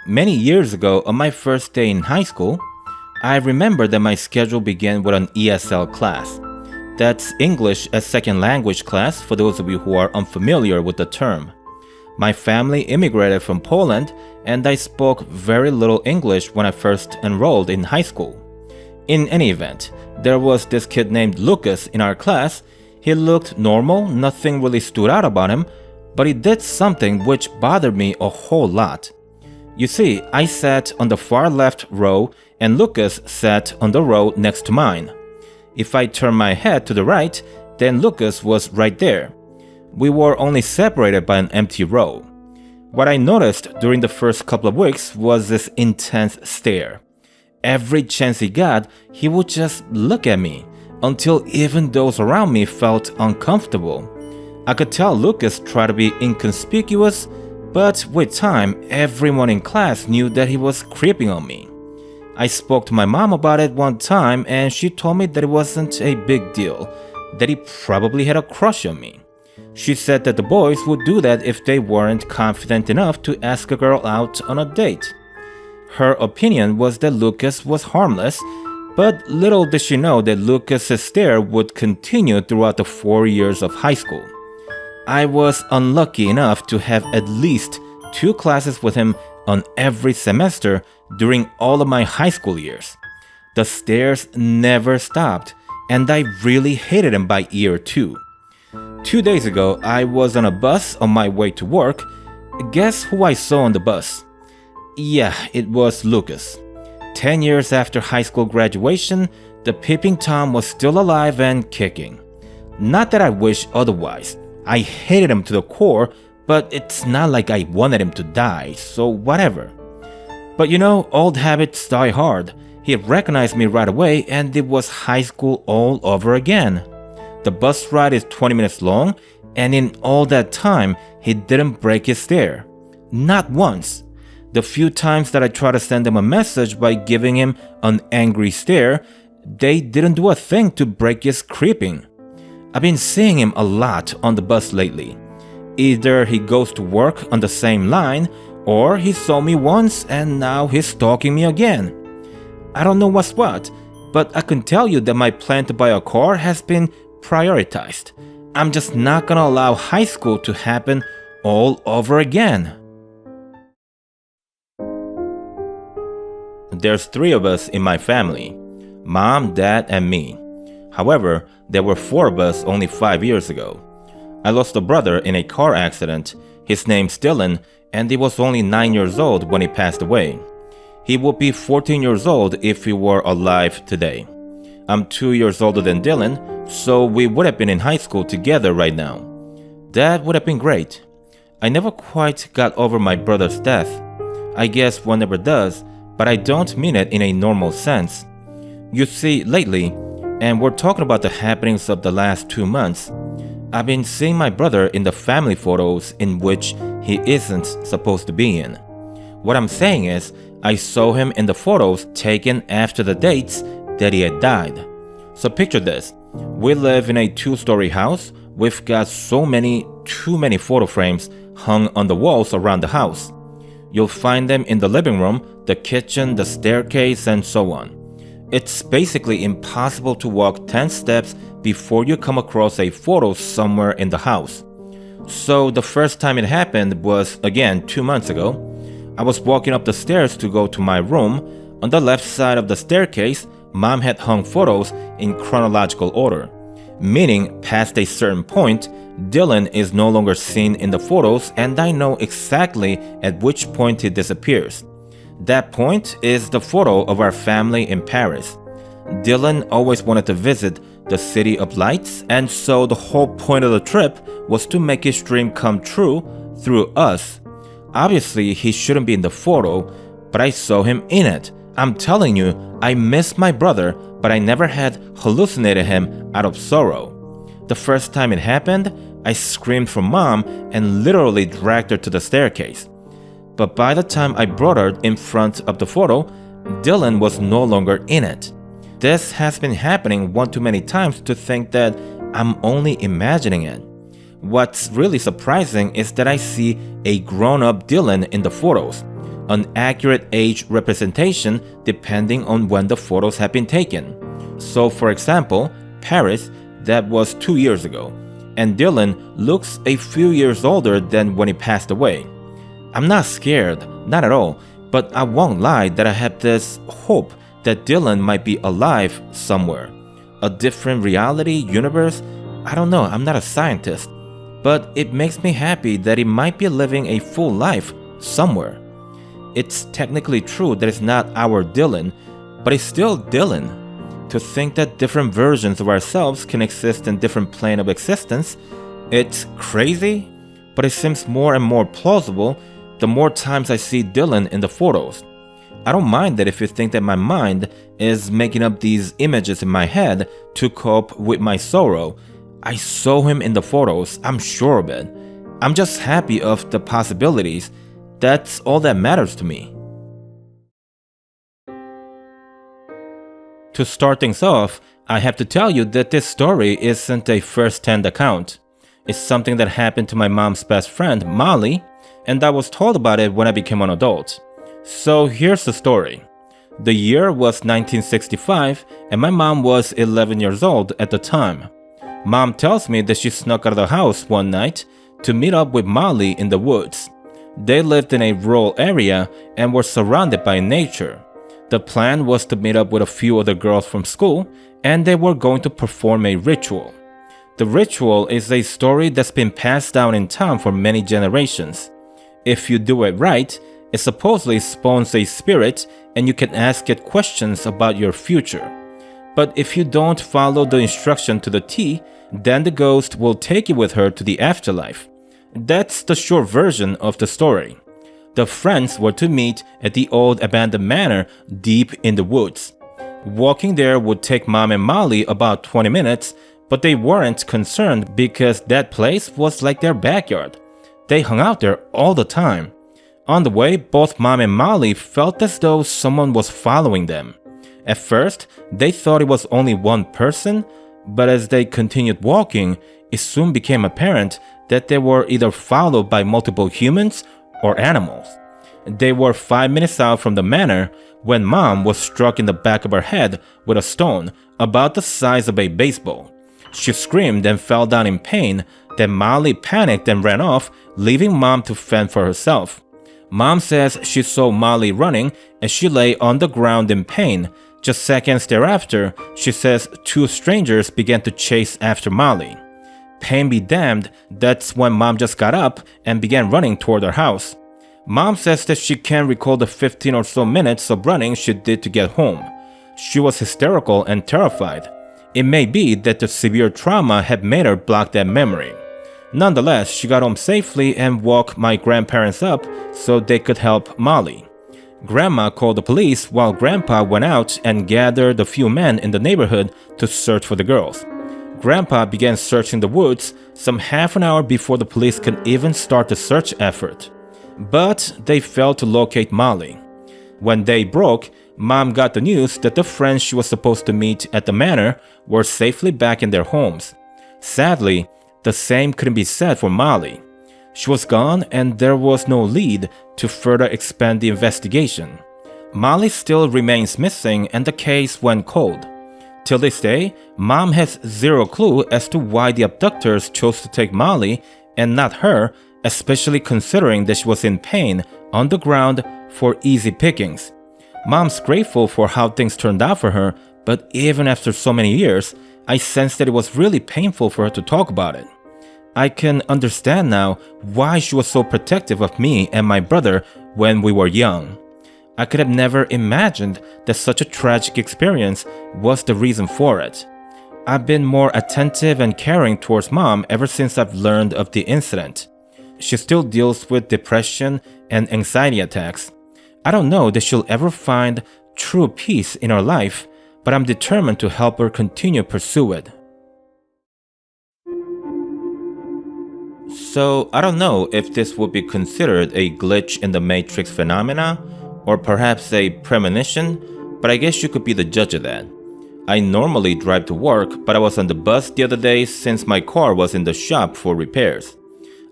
Many years ago, on my first day in high school, I remember that my schedule began with an ESL class. That's English as Second Language class for those of you who are unfamiliar with the term. My family immigrated from Poland and I spoke very little English when I first enrolled in high school. In any event, there was this kid named Lucas in our class. He looked normal, nothing really stood out about him, but he did something which bothered me a whole lot. You see, I sat on the far left row and Lucas sat on the row next to mine. If I turned my head to the right, then Lucas was right there. We were only separated by an empty row. What I noticed during the first couple of weeks was this intense stare. Every chance he got, he would just look at me, until even those around me felt uncomfortable. I could tell Lucas tried to be inconspicuous, but with time, everyone in class knew that he was creeping on me. I spoke to my mom about it one time and she told me that it wasn't a big deal, that he probably had a crush on me. She said that the boys would do that if they weren't confident enough to ask a girl out on a date. Her opinion was that Lucas was harmless, but little did she know that Lucas's stare would continue throughout the 4 years of high school. I was unlucky enough to have at least 2 classes with him on every semester during all of my high school years. The stares never stopped, and I really hated him by year 2. 2 days ago, I was on a bus on my way to work. Guess who I saw on the bus? Yeah, it was Lucas. 10 years after high school graduation, the peeping Tom was still alive and kicking. Not that I wish otherwise. I hated him to the core, but it's not like I wanted him to die, so whatever. But you know, old habits die hard. He recognized me right away and it was high school all over again. The bus ride is 20 minutes long, and in all that time, he didn't break his stare. Not once. The few times that I tried to send him a message by giving him an angry stare, they didn't do a thing to break his creeping. I've been seeing him a lot on the bus lately. Either he goes to work on the same line, or he saw me once and now he's stalking me again. I don't know what's what, but I can tell you that my plan to buy a car has been prioritized. I'm just not gonna allow high school to happen all over again. There's 3 of us in my family: mom, dad, and me. However, there were 4 of us only 5 years ago. I lost a brother in a car accident. His name's Dylan, and he was only 9 years old when he passed away. He would be 14 years old if he were alive today. I'm 2 years older than Dylan, so we would have been in high school together right now. That would have been great. I never quite got over my brother's death. I guess one never does, but I don't mean it in a normal sense. You see, lately, and we're talking about the happenings of the last 2 months, I've been seeing my brother in the family photos in which he isn't supposed to be in. What I'm saying is, I saw him in the photos taken after the dates that he had died. So picture this. We live in a 2-story house. We've got too many photo frames hung on the walls around the house. You'll find them in the living room, the kitchen, the staircase, and so on. It's basically impossible to walk 10 steps before you come across a photo somewhere in the house. So the first time it happened was, again, 2 months ago. I was walking up the stairs to go to my room. On the left side of the staircase, Mom had hung photos in chronological order, meaning past a certain point, Dylan is no longer seen in the photos and I know exactly at which point he disappears. That point is the photo of our family in Paris. Dylan always wanted to visit the City of Lights, and so the whole point of the trip was to make his dream come true through us. Obviously, he shouldn't be in the photo, but I saw him in it. I'm telling you, I miss my brother, but I never had hallucinated him out of sorrow. The first time it happened, I screamed for Mom and literally dragged her to the staircase. But by the time I brought her in front of the photo, Dylan was no longer in it. This has been happening one too many times to think that I'm only imagining it. What's really surprising is that I see a grown-up Dylan in the photos. an accurate age representation depending on when the photos have been taken. So for example, Paris, that was 2 years ago, and Dylan looks a few years older than when he passed away. I'm not scared, not at all, but I won't lie that I have this hope that Dylan might be alive somewhere. A different reality, universe? I don't know, I'm not a scientist. But it makes me happy that he might be living a full life somewhere. It's technically true that it's not our Dylan, but it's still Dylan. To think that different versions of ourselves can exist in different plane of existence, it's crazy, but it seems more and more plausible the more times I see Dylan in the photos. I don't mind that if you think that my mind is making up these images in my head to cope with my sorrow. I saw him in the photos, I'm sure of it. I'm just happy of the possibilities. That's all that matters to me. To start things off, I have to tell you that this story isn't a first-hand account. It's something that happened to my mom's best friend, Molly, and I was told about it when I became an adult. So here's the story. The year was 1965, and my mom was 11 years old at the time. Mom tells me that she snuck out of the house one night to meet up with Molly in the woods. They lived in a rural area and were surrounded by nature. The plan was to meet up with a few other girls from school, and they were going to perform a ritual. The ritual is a story that's been passed down in town for many generations. If you do it right, it supposedly spawns a spirit and you can ask it questions about your future. But if you don't follow the instruction to the T, then the ghost will take you with her to the afterlife. That's the short version of the story. The friends were to meet at the old abandoned manor deep in the woods. Walking there would take Mom and Molly about 20 minutes, but they weren't concerned because that place was like their backyard. They hung out there all the time. On the way, both Mom and Molly felt as though someone was following them. At first, they thought it was only one person, but as they continued walking, it soon became apparent that they were either followed by multiple humans or animals. They were 5 minutes out from the manor when Mom was struck in the back of her head with a stone about the size of a baseball. She screamed and fell down in pain. Then Molly panicked and ran off, leaving Mom to fend for herself. Mom says she saw Molly running and she lay on the ground in pain. Just seconds thereafter, she says 2 strangers began to chase after Molly. Pain be damned, that's when Mom just got up and began running toward her house. Mom says that she can't recall the 15 or so minutes of running she did to get home. She was hysterical and terrified. It may be that the severe trauma had made her block that memory. Nonetheless, she got home safely and woke my grandparents up so they could help Molly. Grandma called the police while Grandpa went out and gathered a few men in the neighborhood to search for the girls. Grandpa began searching the woods some half an hour before the police could even start the search effort. But they failed to locate Molly. When day broke, Mom got the news that the friends she was supposed to meet at the manor were safely back in their homes. Sadly, the same couldn't be said for Molly. She was gone and there was no lead to further expand the investigation. Molly still remains missing and the case went cold. Till this day, Mom has zero clue as to why the abductors chose to take Molly and not her, especially considering that she was in pain on the ground for easy pickings. Mom's grateful for how things turned out for her, but even after so many years, I sense that it was really painful for her to talk about it. I can understand now why she was so protective of me and my brother when we were young. I could have never imagined that such a tragic experience was the reason for it. I've been more attentive and caring towards Mom ever since I've learned of the incident. She still deals with depression and anxiety attacks. I don't know that she'll ever find true peace in her life, but I'm determined to help her continue pursue it. So, I don't know if this would be considered a glitch in the Matrix phenomena, or perhaps a premonition, but I guess you could be the judge of that. I normally drive to work, but I was on the bus the other day since my car was in the shop for repairs.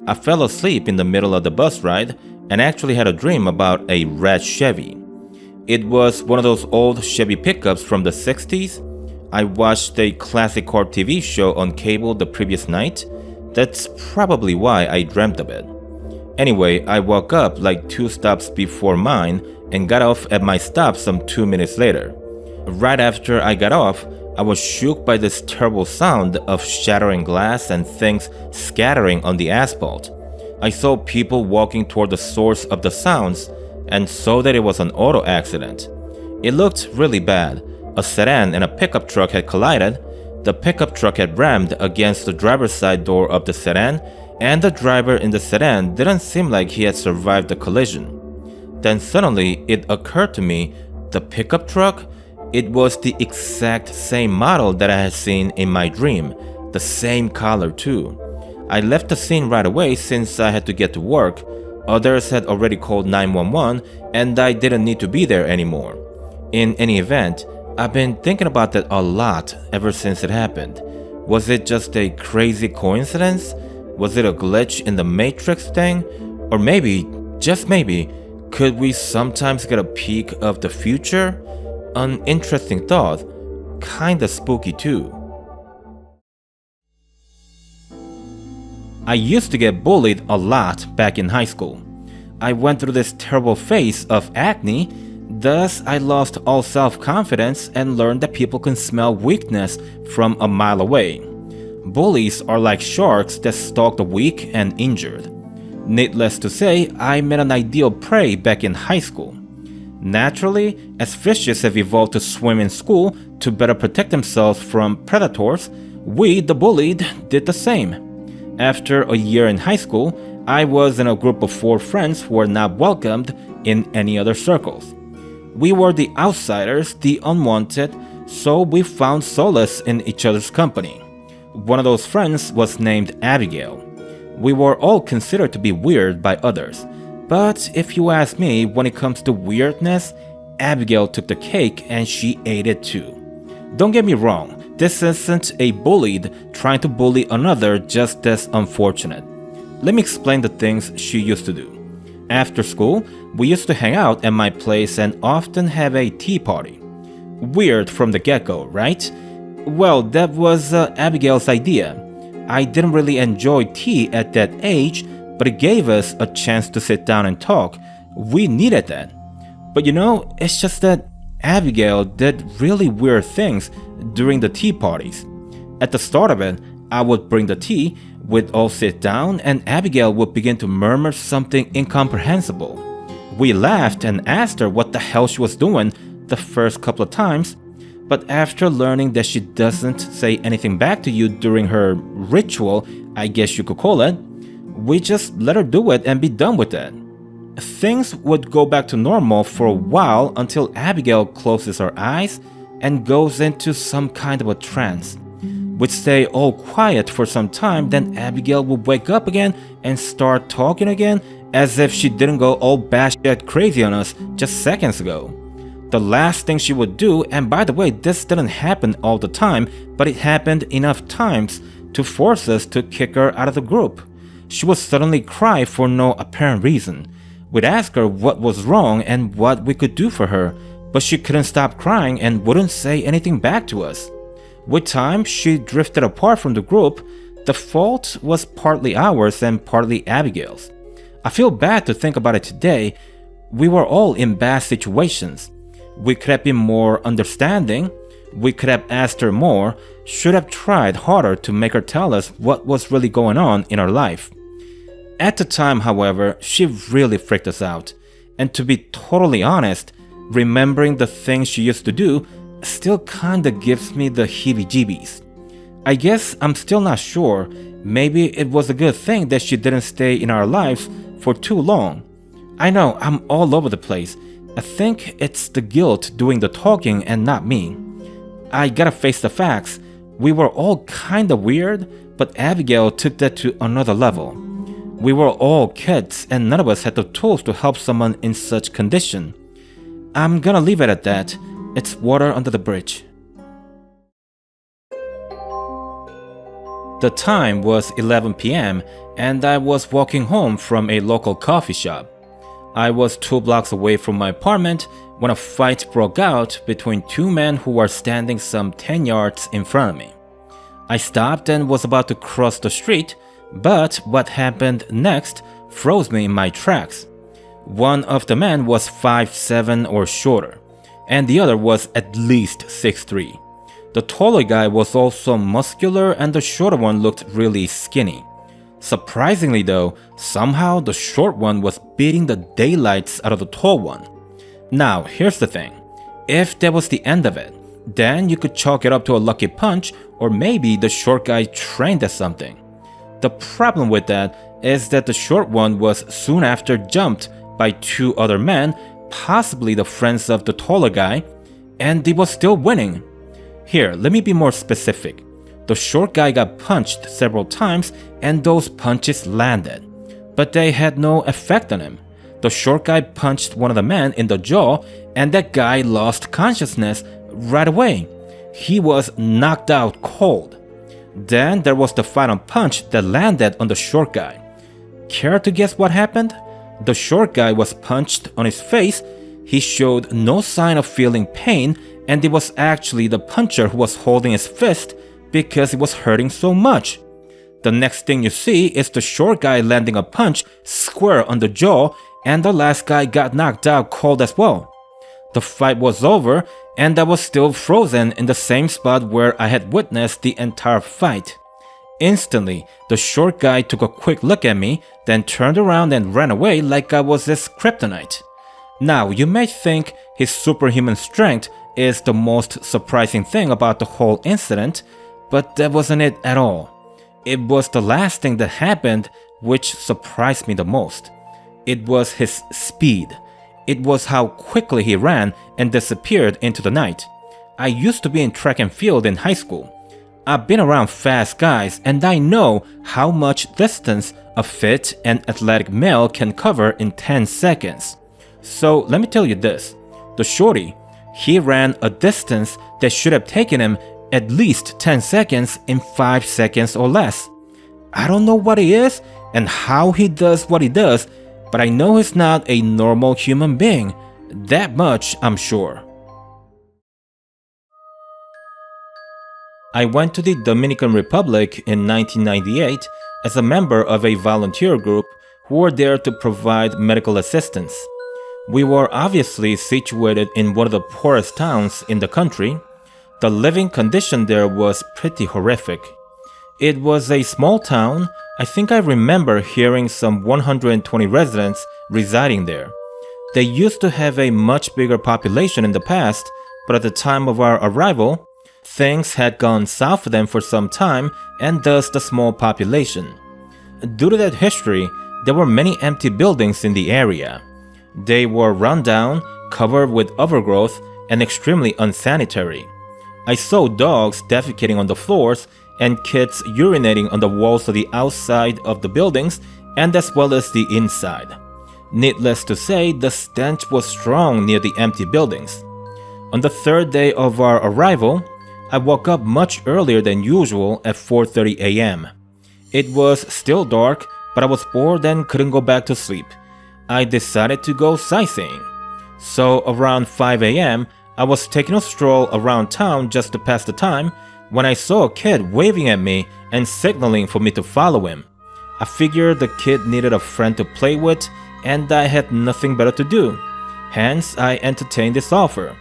I fell asleep in the middle of the bus ride, and actually had a dream about a red Chevy. It was one of those old Chevy pickups from the 60s. I watched a classic car TV show on cable the previous night. That's probably why I dreamt of it. Anyway, I woke up like 2 stops before mine and got off at my stop some 2 minutes later. Right after I got off, I was shook by this terrible sound of shattering glass and things scattering on the asphalt. I saw people walking toward the source of the sounds and saw that it was an auto accident. It looked really bad. A sedan and a pickup truck had collided. The pickup truck had rammed against the driver's side door of the sedan, and the driver in the sedan didn't seem like he had survived the collision. Then suddenly it occurred to me, the pickup truck? It was the exact same model that I had seen in my dream, the same color too. I left the scene right away since I had to get to work. Others had already called 911 and I didn't need to be there anymore. In any event, I've been thinking about that a lot ever since it happened. Was it just a crazy coincidence? Was it a glitch in the Matrix thing? Or maybe, just maybe, could we sometimes get a peek of the future? An interesting thought, kinda spooky too. I used to get bullied a lot back in high school. I went through this terrible phase of acne, thus I lost all self-confidence and learned that people can smell weakness from a mile away. Bullies are like sharks that stalk the weak and injured. Needless to say, I met an ideal prey back in high school. Naturally, as fishes have evolved to swim in school to better protect themselves from predators, we, the bullied, did the same. After a year in high school, I was in a group of 4 friends who were not welcomed in any other circles. We were the outsiders, the unwanted, so we found solace in each other's company. One of those friends was named Abigail. We were all considered to be weird by others, but if you ask me, when it comes to weirdness, Abigail took the cake and she ate it too. Don't get me wrong, this isn't a bullied trying to bully another, just as unfortunate. Let me explain the things she used to do. After school, we used to hang out at my place and often have a tea party. Weird from the get-go, right? Well, that was Abigail's idea. I didn't really enjoy tea at that age, but it gave us a chance to sit down and talk. We needed that. But you know, it's just that Abigail did really weird things during the tea parties. At the start of it, I would bring the tea, we'd all sit down, and Abigail would begin to murmur something incomprehensible. We laughed and asked her what the hell she was doing the first couple of times, but after learning that she doesn't say anything back to you during her ritual, I guess you could call it, we just let her do it and be done with it. Things would go back to normal for a while until Abigail closes her eyes and goes into some kind of a trance. We'd stay all quiet for some time, then Abigail would wake up again and start talking again as if she didn't go all batshit crazy on us just seconds ago. The last thing she would do, and by the way, this didn't happen all the time, but it happened enough times to force us to kick her out of the group. She would suddenly cry for no apparent reason. We'd ask her what was wrong and what we could do for her, but she couldn't stop crying and wouldn't say anything back to us. With time, she drifted apart from the group. The fault was partly ours and partly Abigail's. I feel bad to think about it today. We were all in bad situations. We could have been more understanding. We could have asked her more, should have tried harder to make her tell us what was really going on in her life. At the time, however, she really freaked us out. And to be totally honest, remembering the things she used to do still kinda gives me the heebie-jeebies. I guess I'm still not sure. Maybe it was a good thing that she didn't stay in our lives for too long. I know, I'm all over the place. I think it's the guilt doing the talking and not me. I gotta face the facts. We were all kinda weird, but Abigail took that to another level. We were all kids and none of us had the tools to help someone in such condition. I'm gonna leave it at that. It's water under the bridge. The time was 11 p.m. and I was walking home from a local coffee shop. I was 2 blocks away from my apartment when a fight broke out between two men who were standing some 10 yards in front of me. I stopped and was about to cross the street, but what happened next froze me in my tracks. One of the men was 5'7" or shorter, and the other was at least 6'3". The taller guy was also muscular and the shorter one looked really skinny. Surprisingly though, somehow the short one was beating the daylights out of the tall one. Now, here's the thing. If that was the end of it, then you could chalk it up to a lucky punch, or maybe the short guy trained at something. The problem with that is that the short one was soon after jumped by two other men, possibly the friends of the taller guy, and he was still winning. Here, let me be more specific. The short guy got punched several times and those punches landed, but they had no effect on him. The short guy punched one of the men in the jaw and that guy lost consciousness right away. He was knocked out cold. Then there was the final punch that landed on the short guy. Care to guess what happened? The short guy was punched on his face. He showed no sign of feeling pain, and it was actually the puncher who was holding his fist because it was hurting so much. The next thing you see is the short guy landing a punch square on the jaw, and the last guy got knocked out cold as well. The fight was over, and I was still frozen in the same spot where I had witnessed the entire fight. Instantly, the short guy took a quick look at me, then turned around and ran away like I was his kryptonite. Now, you may think his superhuman strength is the most surprising thing about the whole incident, but that wasn't it at all. It was the last thing that happened which surprised me the most. It was his speed. It was how quickly he ran and disappeared into the night. I used to be in track and field in high school. I've been around fast guys and I know how much distance a fit and athletic male can cover in 10 seconds. So let me tell you this, the shorty, he ran a distance that should have taken him at least 10 seconds in 5 seconds or less. I don't know what he is and how he does what he does, but I know he's not a normal human being. That much I'm sure. I went to the Dominican Republic in 1998 as a member of a volunteer group who were there to provide medical assistance. We were obviously situated in one of the poorest towns in the country. The living condition there was pretty horrific. It was a small town. I think I remember hearing some 120 residents residing there. They used to have a much bigger population in the past, but at the time of our arrival, things had gone south for them for some time and thus the small population. Due to that history, there were many empty buildings in the area. They were run down, covered with overgrowth, and extremely unsanitary. I saw dogs defecating on the floors and kids urinating on the walls of the outside of the buildings and as well as the inside. Needless to say, the stench was strong near the empty buildings. On the third day of our arrival, I woke up much earlier than usual at 4:30 a.m. It was still dark, but I was bored and couldn't go back to sleep. I decided to go sightseeing. So around 5 a.m., I was taking a stroll around town just to pass the time when I saw a kid waving at me and signaling for me to follow him. I figured the kid needed a friend to play with and I had nothing better to do. Hence, I entertained this offer.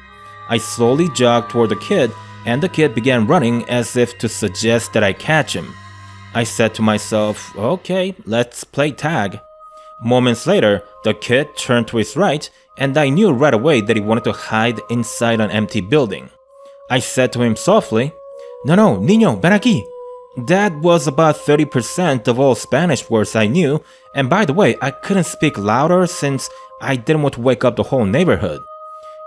I slowly jogged toward the kid and the kid began running as if to suggest that I catch him. I said to myself, okay, let's play tag. Moments later, the kid turned to his right and I knew right away that he wanted to hide inside an empty building. I said to him softly, "No, niño, ven aquí." That was about 30% of all Spanish words I knew, and by the way, I couldn't speak louder since I didn't want to wake up the whole neighborhood.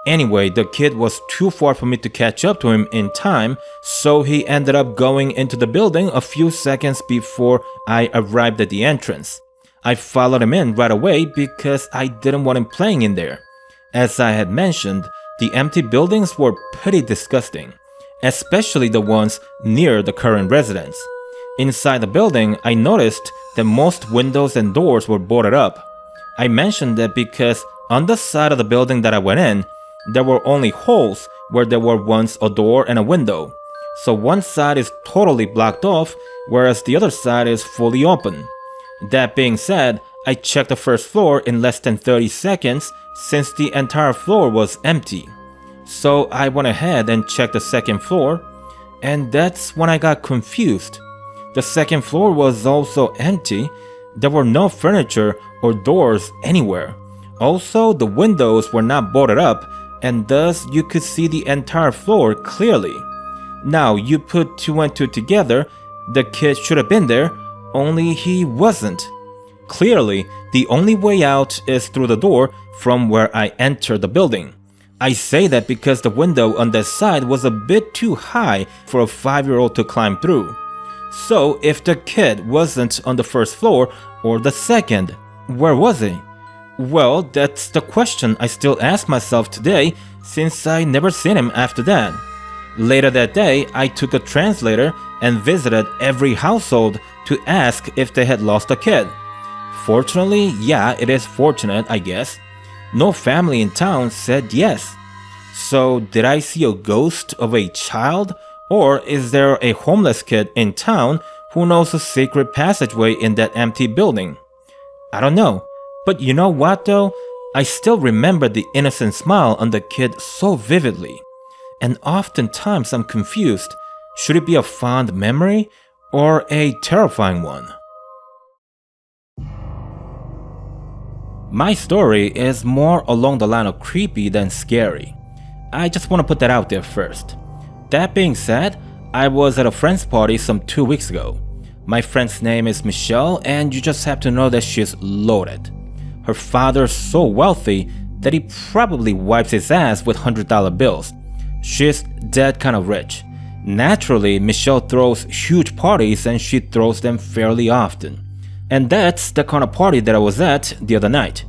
Anyway, the kid was too far for me to catch up to him in time, so he ended up going into the building a few seconds before I arrived at the entrance. I followed him in right away because I didn't want him playing in there. As I had mentioned, the empty buildings were pretty disgusting, especially the ones near the current residence. Inside the building, I noticed that most windows and doors were boarded up. I mentioned that because on the side of the building that I went in, there were only holes where there were once a door and a window. So one side is totally blocked off, whereas the other side is fully open. That being said, I checked the first floor in less than 30 seconds since the entire floor was empty. So I went ahead and checked the second floor, and that's when I got confused. The second floor was also empty. There were no furniture or doors anywhere. Also, the windows were not boarded up, and thus you could see the entire floor clearly. Now, you put two and two together, the kid should have been there, only he wasn't. Clearly, the only way out is through the door from where I entered the building. I say that because the window on that side was a bit too high for a 5-year-old to climb through. So, if the kid wasn't on the first floor or the second, where was he? Well, that's the question I still ask myself today since I never seen him after that. Later that day, I took a translator and visited every household to ask if they had lost a kid. Fortunately, yeah, it is fortunate, I guess. No family in town said yes. So, did I see a ghost of a child? Or is there a homeless kid in town who knows a secret passageway in that empty building? I don't know. But you know what though? I still remember the innocent smile on the kid so vividly. And oftentimes I'm confused. Should it be a fond memory or a terrifying one? My story is more along the line of creepy than scary. I just want to put that out there first. That being said, I was at a friend's party some 2 weeks ago. My friend's name is Michelle, and you just have to know that she's loaded. Her father's so wealthy that he probably wipes his ass with $100 bills. She's that kind of rich. Naturally, Michelle throws huge parties and she throws them fairly often. And that's the kind of party that I was at the other night.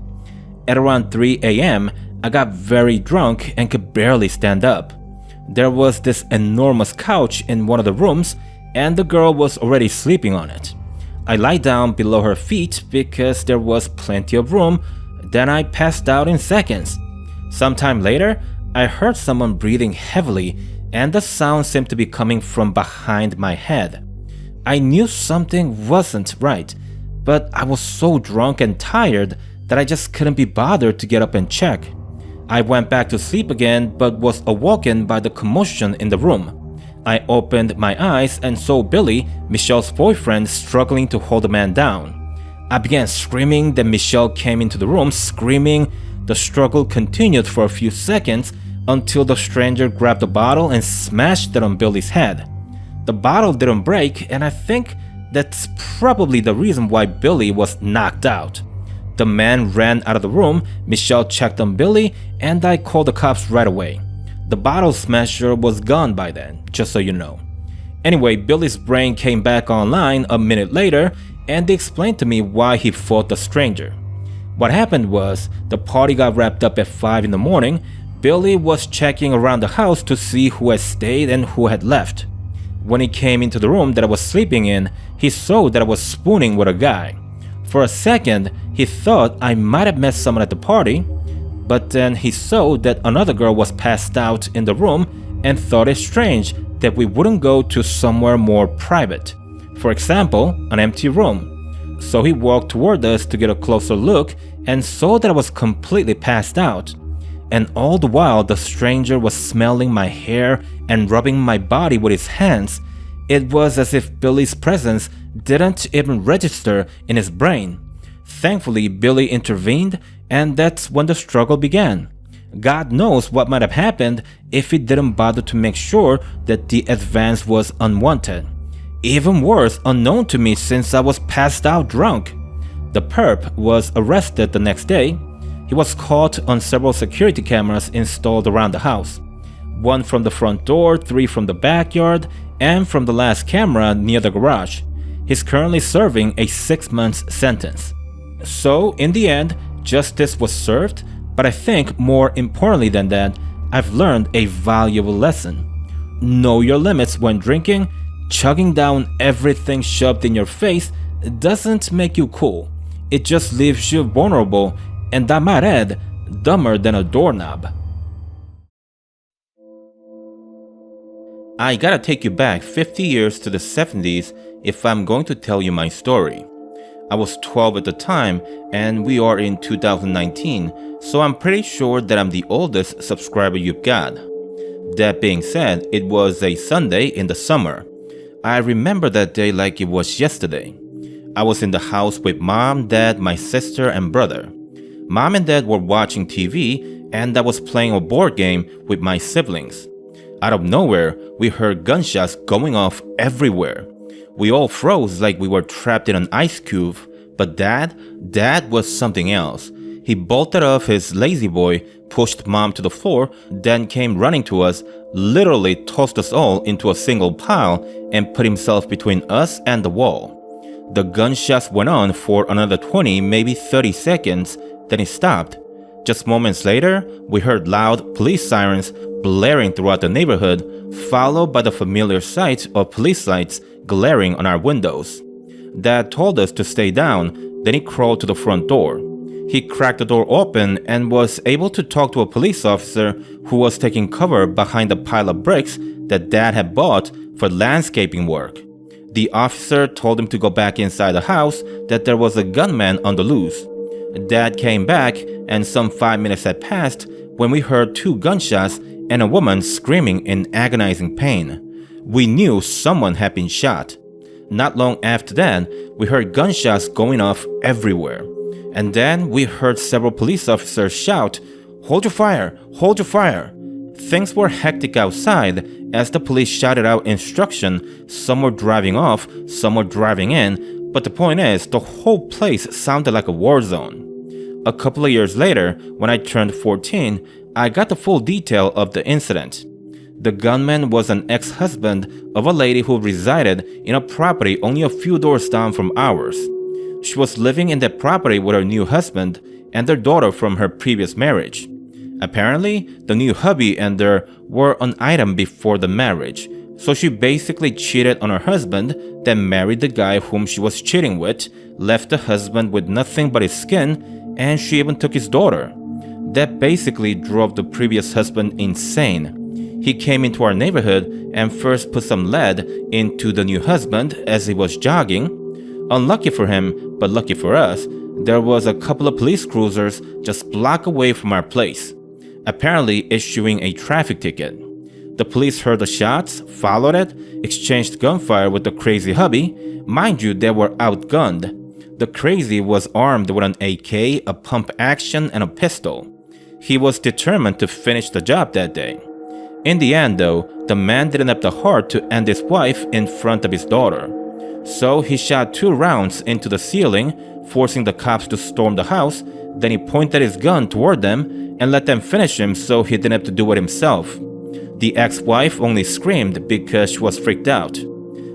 At around 3 a.m., I got very drunk and could barely stand up. There was this enormous couch in one of the rooms, and the girl was already sleeping on it. I lie down below her feet because there was plenty of room, then I passed out in seconds. Sometime later, I heard someone breathing heavily, and the sound seemed to be coming from behind my head. I knew something wasn't right, but I was so drunk and tired that I just couldn't be bothered to get up and check. I went back to sleep again, but was awoken by the commotion in the room. I opened my eyes and saw Billy, Michelle's boyfriend, struggling to hold the man down. I began screaming, then Michelle came into the room screaming. The struggle continued for a few seconds until the stranger grabbed a bottle and smashed it on Billy's head. The bottle didn't break, and I think that's probably the reason why Billy was knocked out. The man ran out of the room, Michelle checked on Billy, and I called the cops right away. The bottle smasher was gone by then, just so you know. Anyway, Billy's brain came back online a minute later, and they explained to me why he fought the stranger. What happened was, the party got wrapped up at 5 in the morning. Billy was checking around the house to see who had stayed and who had left. When he came into the room that I was sleeping in, he saw that I was spooning with a guy. For a second, he thought I might have met someone at the party, but then he saw that another girl was passed out in the room and thought it strange that we wouldn't go to somewhere more private. For example, an empty room. So he walked toward us to get a closer look and saw that I was completely passed out. And all the while, the stranger was smelling my hair and rubbing my body with his hands. It was as if Billy's presence didn't even register in his brain. Thankfully, Billy intervened, and that's when the struggle began. God knows what might have happened if he didn't bother to make sure that the advance was unwanted. Even worse, unknown to me since I was passed out drunk. The perp was arrested the next day. He was caught on several security cameras installed around the house. 1 from the front door, 3 from the backyard, and from the last camera near the garage. He's currently serving a 6-month sentence. So, in the end, justice was served, but I think more importantly than that, I've learned a valuable lesson. Know your limits when drinking. Chugging down everything shoved in your face doesn't make you cool. It just leaves you vulnerable, and I might add, dumber than a doorknob. I gotta take you back 50 years to the 70s if I'm going to tell you my story. I was 12 at the time, and we are in 2019, so I'm pretty sure that I'm the oldest subscriber you've got. That being said, it was a Sunday in the summer. I remember that day like it was yesterday. I was in the house with mom, dad, my sister, and brother. Mom and dad were watching TV, and I was playing a board game with my siblings. Out of nowhere, we heard gunshots going off everywhere. We all froze like we were trapped in an ice cube, but Dad was something else. He bolted off his lazy boy, pushed Mom to the floor, then came running to us, literally tossed us all into a single pile, and put himself between us and the wall. The gunshots went on for another 20, maybe 30 seconds, then it stopped. Just moments later, we heard loud police sirens blaring throughout the neighborhood, followed by the familiar sight of police lights glaring on our windows. Dad told us to stay down, then he crawled to the front door. He cracked the door open and was able to talk to a police officer who was taking cover behind a pile of bricks that Dad had bought for landscaping work. The officer told him to go back inside the house, that there was a gunman on the loose. Dad came back, and some 5 minutes had passed when we heard 2 gunshots and a woman screaming in agonizing pain. We knew someone had been shot. Not long after that, we heard gunshots going off everywhere. And then we heard several police officers shout, "Hold your fire! Hold your fire!" Things were hectic outside as the police shouted out instruction. Some were driving off, some were driving in, but the point is, the whole place sounded like a war zone. A couple of years later, when I turned 14, I got the full detail of the incident. The gunman was an ex-husband of a lady who resided in a property only a few doors down from ours. She was living in that property with her new husband and their daughter from her previous marriage. Apparently, the new hubby and her were an item before the marriage, so she basically cheated on her husband, then married the guy whom she was cheating with, left the husband with nothing but his skin, and she even took his daughter. That basically drove the previous husband insane. He came into our neighborhood and first put some lead into the new husband as he was jogging. Unlucky for him, but lucky for us, there was a couple of police cruisers just block away from our place, apparently issuing a traffic ticket. The police heard the shots, followed it, exchanged gunfire with the crazy hubby. Mind you, they were outgunned. The crazy was armed with an AK, a pump action, and a pistol. He was determined to finish the job that day. In the end, though, the man didn't have the heart to end his wife in front of his daughter. So he shot 2 rounds into the ceiling, forcing the cops to storm the house. Then he pointed his gun toward them and let them finish him so he didn't have to do it himself. The ex-wife only screamed because she was freaked out.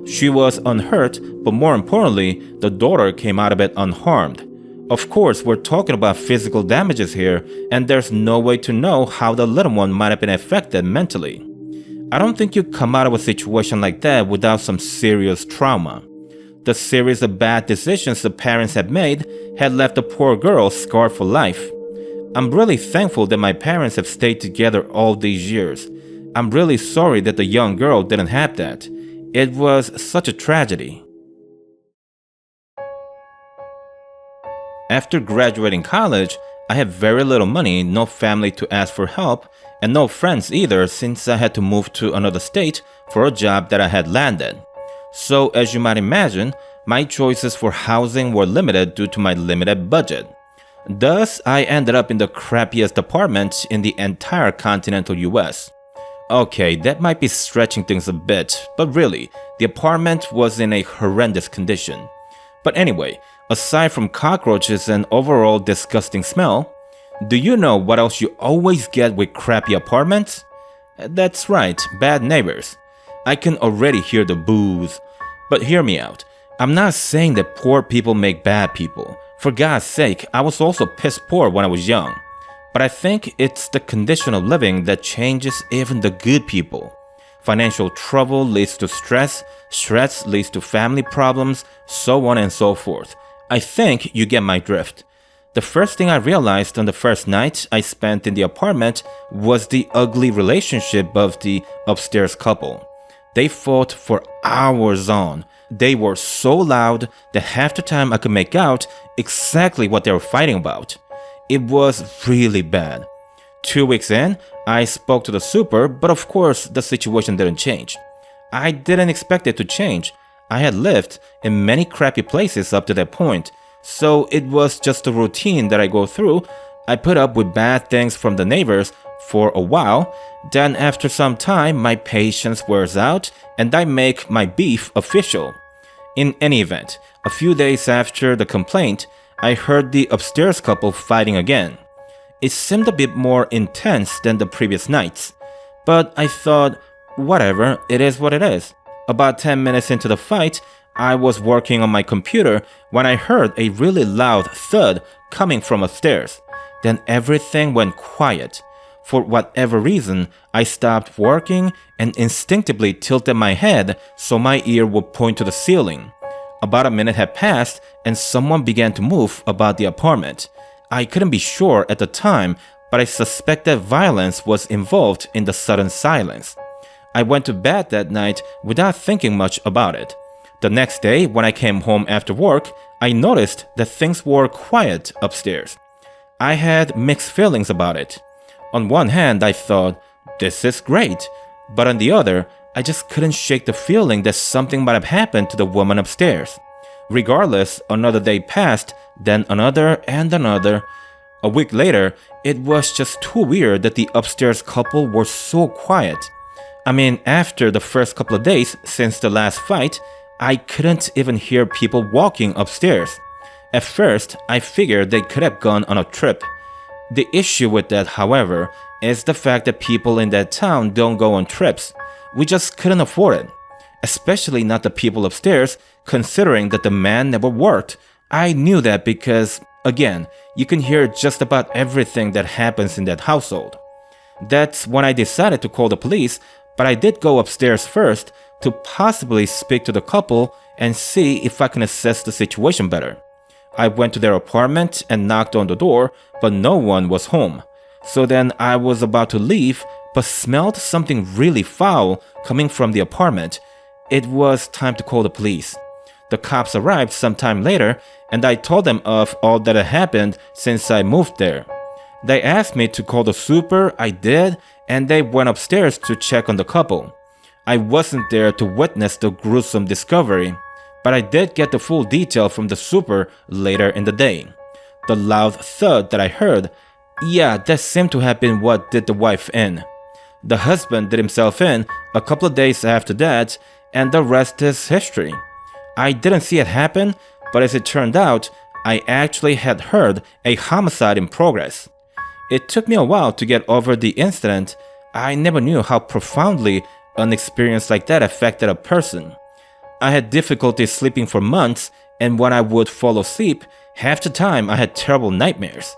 She was unhurt, but more importantly, the daughter came out of it unharmed. Of course, we're talking about physical damages here, and there's no way to know how the little one might have been affected mentally. I don't think you come out of a situation like that without some serious trauma. The series of bad decisions the parents had made had left the poor girl scarred for life. I'm really thankful that my parents have stayed together all these years. I'm really sorry that the young girl didn't have that. It was such a tragedy. After graduating college, I had very little money, no family to ask for help, and no friends either since I had to move to another state for a job that I had landed. So, as you might imagine, my choices for housing were limited due to my limited budget. Thus, I ended up in the crappiest apartment in the entire continental US. Okay, that might be stretching things a bit, but really, the apartment was in a horrendous condition. But anyway, aside from cockroaches and overall disgusting smell, do you know what else you always get with crappy apartments? That's right, bad neighbors. I can already hear the boos. But hear me out. I'm not saying that poor people make bad people. For God's sake, I was also piss poor when I was young. But I think it's the condition of living that changes even the good people. Financial trouble leads to stress, stress leads to family problems, so on and so forth. I think you get my drift. The first thing I realized on the first night I spent in the apartment was the ugly relationship of the upstairs couple. They fought for hours on. They were so loud that half the time I could make out exactly what they were fighting about. It was really bad. 2 weeks in, I spoke to the super, but of course the situation didn't change. I didn't expect it to change. I had lived in many crappy places up to that point, so it was just a routine that I go through. I put up with bad things from the neighbors for a while, then after some time my patience wears out and I make my beef official. In any event, a few days after the complaint, I heard the upstairs couple fighting again. It seemed a bit more intense than the previous nights, but I thought, whatever, it is what it is. About 10 minutes into the fight, I was working on my computer when I heard a really loud thud coming from upstairs. Then everything went quiet. For whatever reason, I stopped working and instinctively tilted my head so my ear would point to the ceiling. About a minute had passed and someone began to move about the apartment. I couldn't be sure at the time, but I suspected violence was involved in the sudden silence. I went to bed that night without thinking much about it. The next day, when I came home after work, I noticed that things were quiet upstairs. I had mixed feelings about it. On one hand, I thought, this is great, but on the other, I just couldn't shake the feeling that something might have happened to the woman upstairs. Regardless, another day passed, then another and another. A week later, it was just too weird that the upstairs couple were so quiet. I mean, after the first couple of days since the last fight, I couldn't even hear people walking upstairs. At first, I figured they could have gone on a trip. The issue with that, however, is the fact that people in that town don't go on trips. We just couldn't afford it. Especially not the people upstairs, considering that the man never worked. I knew that because, again, you can hear just about everything that happens in that household. That's when I decided to call the police, but I did go upstairs first to possibly speak to the couple and see if I can assess the situation better. I went to their apartment and knocked on the door, but no one was home. So then I was about to leave, but smelled something really foul coming from the apartment. It was time to call the police. The cops arrived sometime later, and I told them of all that had happened since I moved there. They asked me to call the super, I did, and they went upstairs to check on the couple. I wasn't there to witness the gruesome discovery, but I did get the full detail from the super later in the day. The loud thud that I heard, yeah, that seemed to have been what did the wife in. The husband did himself in a couple of days after that, and the rest is history. I didn't see it happen, but as it turned out, I actually had heard a homicide in progress. It took me a while to get over the incident. I never knew how profoundly an experience like that affected a person. I had difficulty sleeping for months, and when I would fall asleep, half the time I had terrible nightmares.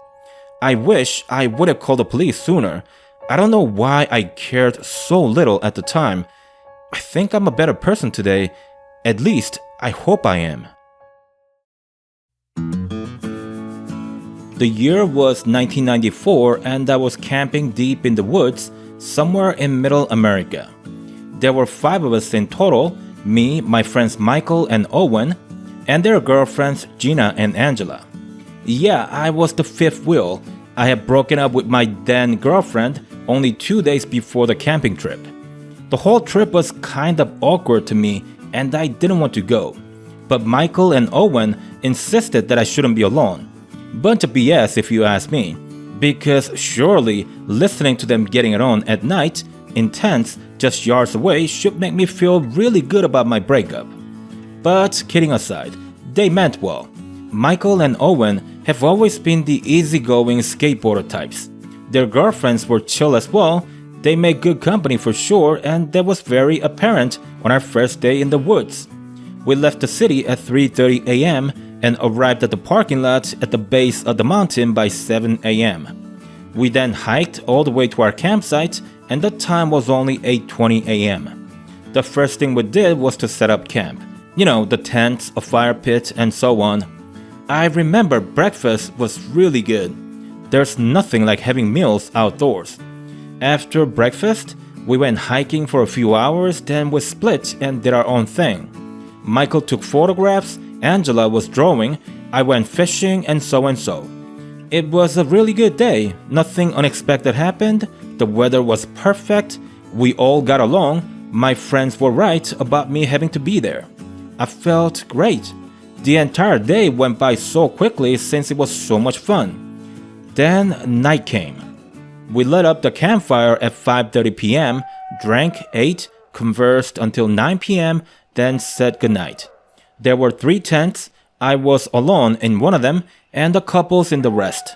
I wish I would have called the police sooner. I don't know why I cared so little at the time. I think I'm a better person today. At least, I hope I am. The year was 1994 and I was camping deep in the woods somewhere in Middle America. There were 5 of us in total, me, my friends Michael and Owen, and their girlfriends Gina and Angela. Yeah, I was the 5th wheel. I had broken up with my then girlfriend only 2 days before the camping trip. The whole trip was kind of awkward to me and I didn't want to go. But Michael and Owen insisted that I shouldn't be alone. Bunch of BS if you ask me, because surely listening to them getting it on at night, in tents just yards away, should make me feel really good about my breakup. But kidding aside, they meant well. Michael and Owen have always been the easygoing skateboarder types. Their girlfriends were chill as well. They made good company for sure, and that was very apparent on our first day in the woods. We left the city at 3:30 a.m. and arrived at the parking lot at the base of the mountain by 7 a.m. We then hiked all the way to our campsite, and the time was only 8:20 a.m. The first thing we did was to set up camp. You know, the tents, a fire pit, and so on. I remember breakfast was really good. There's nothing like having meals outdoors. After breakfast, we went hiking for a few hours, then we split and did our own thing. Michael took photographs, Angela was drawing, I went fishing, and so and so. It was a really good day. Nothing unexpected happened. The weather was perfect. We all got along. My friends were right about me having to be there. I felt great. The entire day went by so quickly since it was so much fun. Then night came. We lit up the campfire at 5:30 p.m., drank, ate, conversed until 9 p.m., then said goodnight. There were 3 tents. I was alone in one of them and the couples in the rest.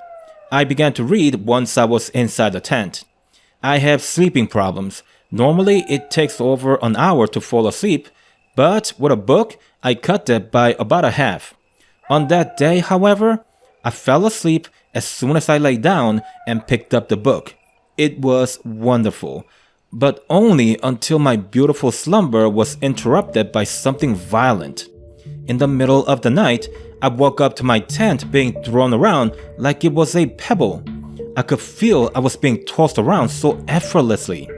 I began to read once I was inside the tent. I have sleeping problems. Normally it takes over an hour to fall asleep, but with a book, I cut that by about a half. On that day, however, I fell asleep as soon as I lay down and picked up the book. It was wonderful, but only until my beautiful slumber was interrupted by something violent. In the middle of the night, I woke up to my tent being thrown around like it was a pebble. I could feel I was being tossed around so effortlessly.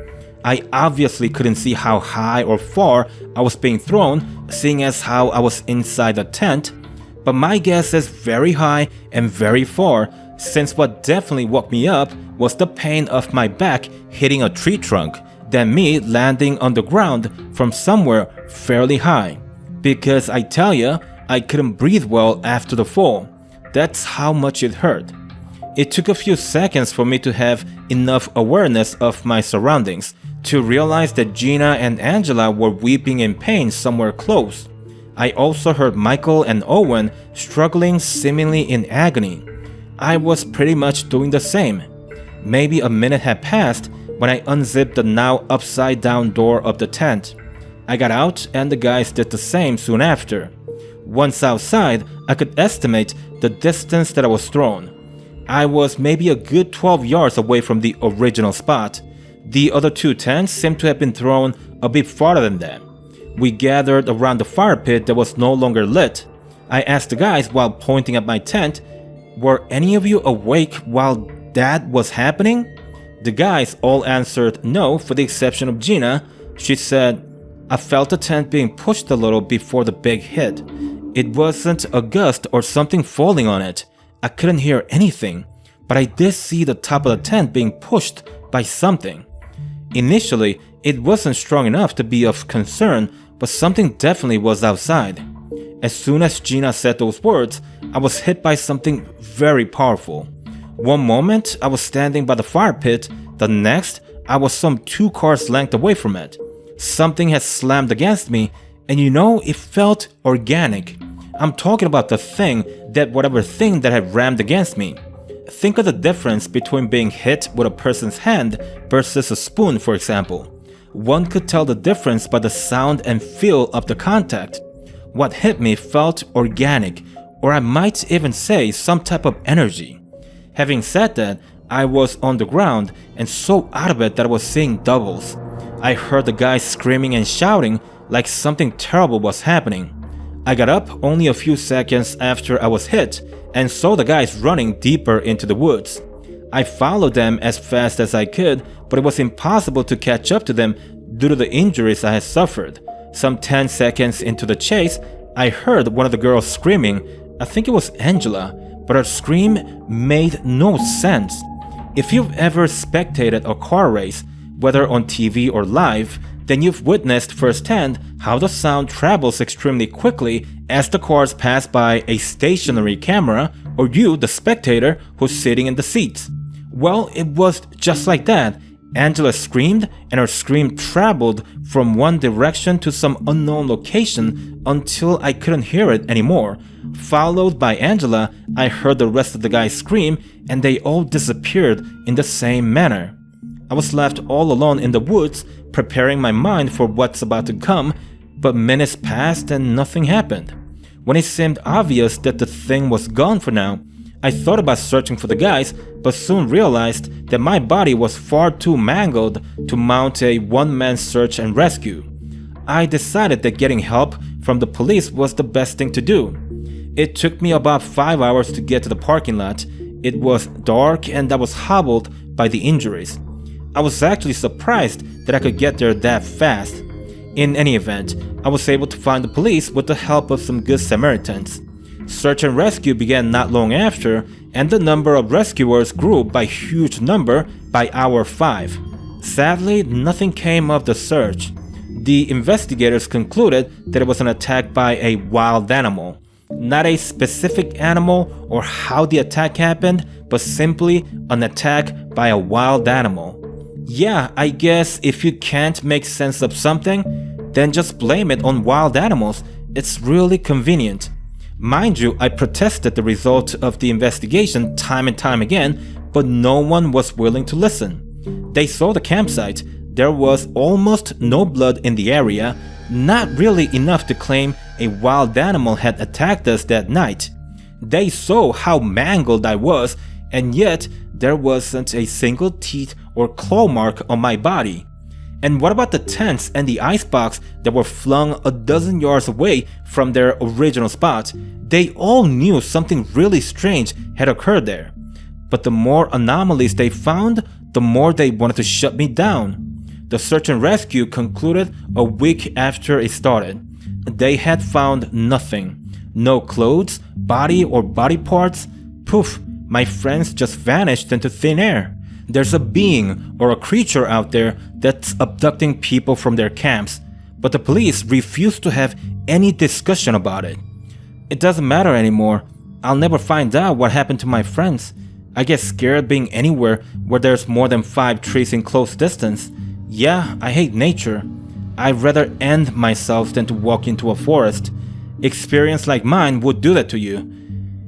I obviously couldn't see how high or far I was being thrown, seeing as how I was inside the tent, but my guess is very high and very far, since what definitely woke me up was the pain of my back hitting a tree trunk, then me landing on the ground from somewhere fairly high. Because I tell ya, I couldn't breathe well after the fall. That's how much it hurt. It took a few seconds for me to have enough awareness of my surroundings to realize that Gina and Angela were weeping in pain somewhere close. I also heard Michael and Owen struggling seemingly in agony. I was pretty much doing the same. Maybe a minute had passed when I unzipped the now upside down door of the tent. I got out and the guys did the same soon after. Once outside, I could estimate the distance that I was thrown. I was maybe a good 12 yards away from the original spot. The other 2 tents seemed to have been thrown a bit farther than that. We gathered around the fire pit that was no longer lit. I asked the guys while pointing at my tent, "Were any of you awake while that was happening?" The guys all answered no, for the exception of Gina. She said, "I felt the tent being pushed a little before the big hit. It wasn't a gust or something falling on it. I couldn't hear anything, but I did see the top of the tent being pushed by something. Initially, it wasn't strong enough to be of concern, but something definitely was outside." As soon as Gina said those words, I was hit by something very powerful. One moment, I was standing by the fire pit. The next, I was some 2 cars length away from it. Something had slammed against me, and it felt organic. I'm talking about the thing that whatever thing that had rammed against me. Think of the difference between being hit with a person's hand versus a spoon, for example. One could tell the difference by the sound and feel of the contact. What hit me felt organic, or I might even say some type of energy. Having said that, I was on the ground and so out of it that I was seeing doubles. I heard the guys screaming and shouting like something terrible was happening. I got up only a few seconds after I was hit and saw the guys running deeper into the woods. I followed them as fast as I could, but it was impossible to catch up to them due to the injuries I had suffered. Some 10 seconds into the chase, I heard one of the girls screaming. I think it was Angela, but her scream made no sense. If you've ever spectated a car race, whether on TV or live, then you've witnessed firsthand how the sound travels extremely quickly as the cars pass by a stationary camera or you, the spectator, who's sitting in the seats. Well, it was just like that. Angela screamed, and her scream traveled from one direction to some unknown location until I couldn't hear it anymore. Followed by Angela, I heard the rest of the guys scream, and they all disappeared in the same manner. I was left all alone in the woods, preparing my mind for what's about to come, but minutes passed and nothing happened. When it seemed obvious that the thing was gone for now, I thought about searching for the guys, but soon realized that my body was far too mangled to mount a one-man search and rescue. I decided that getting help from the police was the best thing to do. It took me about 5 hours to get to the parking lot. It was dark and I was hobbled by the injuries. I was actually surprised that I could get there that fast. In any event, I was able to find the police with the help of some good Samaritans. Search and rescue began not long after, and the number of rescuers grew by huge number by hour 5. Sadly, nothing came of the search. The investigators concluded that it was an attack by a wild animal. Not a specific animal or how the attack happened, but simply an attack by a wild animal. Yeah, I guess if you can't make sense of something, then just blame it on wild animals. It's really convenient. Mind you, I protested the result of the investigation time and time again, but no one was willing to listen. They saw the campsite. There was almost no blood in the area, not really enough to claim a wild animal had attacked us that night. They saw how mangled I was, and yet there wasn't a single teeth or claw mark on my body. And what about the tents and the icebox that were flung a dozen yards away from their original spot? They all knew something really strange had occurred there. But the more anomalies they found, the more they wanted to shut me down. The search and rescue concluded a week after it started. They had found nothing. No clothes, body or body parts. Poof, my friends just vanished into thin air. There's a being or a creature out there that's abducting people from their camps, but the police refuse to have any discussion about it. It doesn't matter anymore. I'll never find out what happened to my friends. I get scared being anywhere where there's more than 5 trees in close distance. Yeah, I hate nature. I'd rather end myself than to walk into a forest. Experience like mine would do that to you.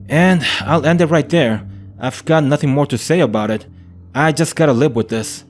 And I'll end it right there. I've got nothing more to say about it. I just gotta live with this.